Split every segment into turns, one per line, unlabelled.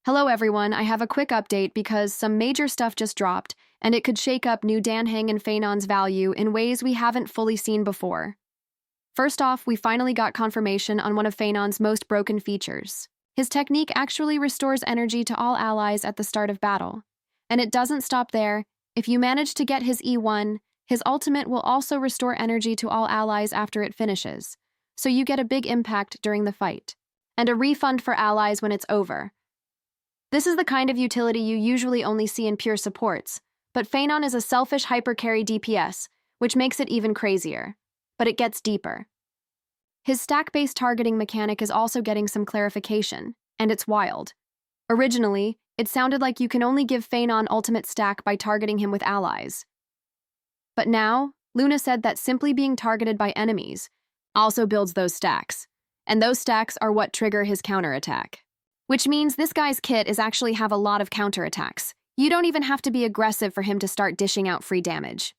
Hello everyone, I have a quick update because some major stuff just dropped, and it could shake up new Dan Heng and Phainon's value in ways we haven't fully seen before. First off, we finally got confirmation on one of Phainon's most broken features. His technique actually restores energy to all allies at the start of battle. And it doesn't stop there. If you manage to get his E1, his ultimate will also restore energy to all allies after it finishes, so you get a big impact during the fight, and a refund for allies when it's over. This is the kind of utility you usually only see in pure supports, but Phainon is a selfish hypercarry DPS, which makes it even crazier. But it gets deeper. His stack-based targeting mechanic is also getting some clarification, and it's wild. Originally, it sounded like you can only give Phainon ultimate stack by targeting him with allies. But now, Luna said that simply being targeted by enemies also builds those stacks, and those stacks are what trigger his counterattack. Which means this guy's kit is actually have a lot of counterattacks. You don't even have to be aggressive for him to start dishing out free damage.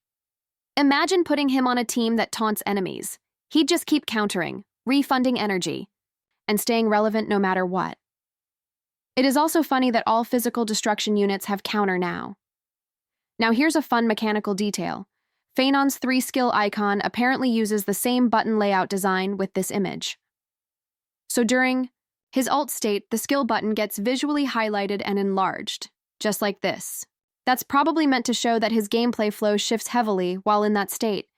Imagine putting him on a team that taunts enemies. He'd just keep countering, refunding energy, and staying relevant no matter what. It is also funny that all physical destruction units have counter now. Now here's a fun mechanical detail. Phainon's 3-skill icon apparently uses the same button layout design with this image. So during his ult state, the skill button gets visually highlighted and enlarged, just like this. That's probably meant to show that his gameplay flow shifts heavily while in that state,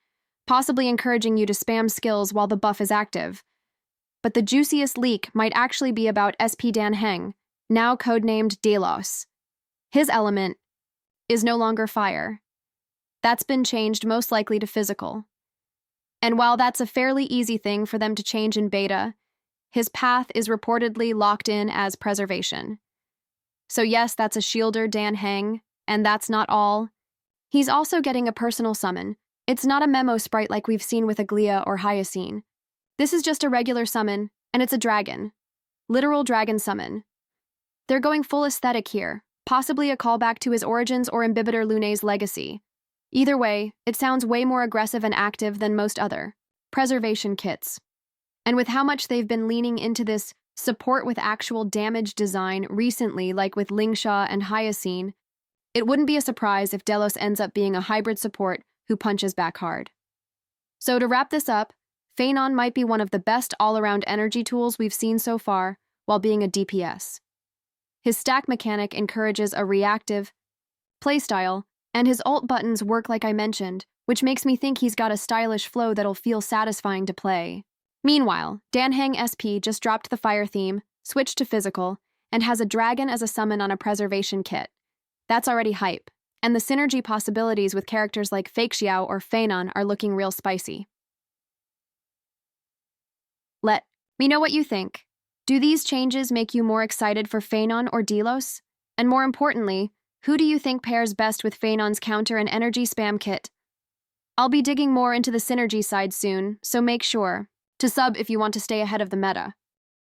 possibly encouraging you to spam skills while the buff is active. But the juiciest leak might actually be about SP Dan Heng, now codenamed Delos. His element is no longer fire. That's been changed most likely to physical. And while that's a fairly easy thing for them to change in beta, his path is reportedly locked in as preservation. So yes, that's a shielder Dan Heng, and that's not all. He's also getting a personal summon. It's not a memo sprite like we've seen with Aglia or Hyacine. This is just a regular summon, and it's a dragon. Literal dragon summon. They're going full aesthetic here, possibly a callback to his origins or Imbibitor Lune's legacy. Either way, it sounds way more aggressive and active than most other preservation kits. And with how much they've been leaning into this support with actual damage design recently, like with Lingsha and Hyacine, it wouldn't be a surprise if Delos ends up being a hybrid support who punches back hard. So to wrap this up, Phainon might be one of the best all-around energy tools we've seen so far while being a DPS. His stack mechanic encourages a reactive playstyle, and his ult buttons work like I mentioned, which makes me think he's got a stylish flow that'll feel satisfying to play. Meanwhile, Dan Heng SP just dropped the fire theme, switched to physical, and has a dragon as a summon on a preservation kit. That's already hype, and the synergy possibilities with characters like Fake Xiao or Phainon are looking real spicy. Let me know what you think. Do these changes make you more excited for Phainon or Delos? And more importantly, who do you think pairs best with Phainon's counter and energy spam kit? I'll be digging more into the synergy side soon, so make sure to sub if you want to stay ahead of the meta.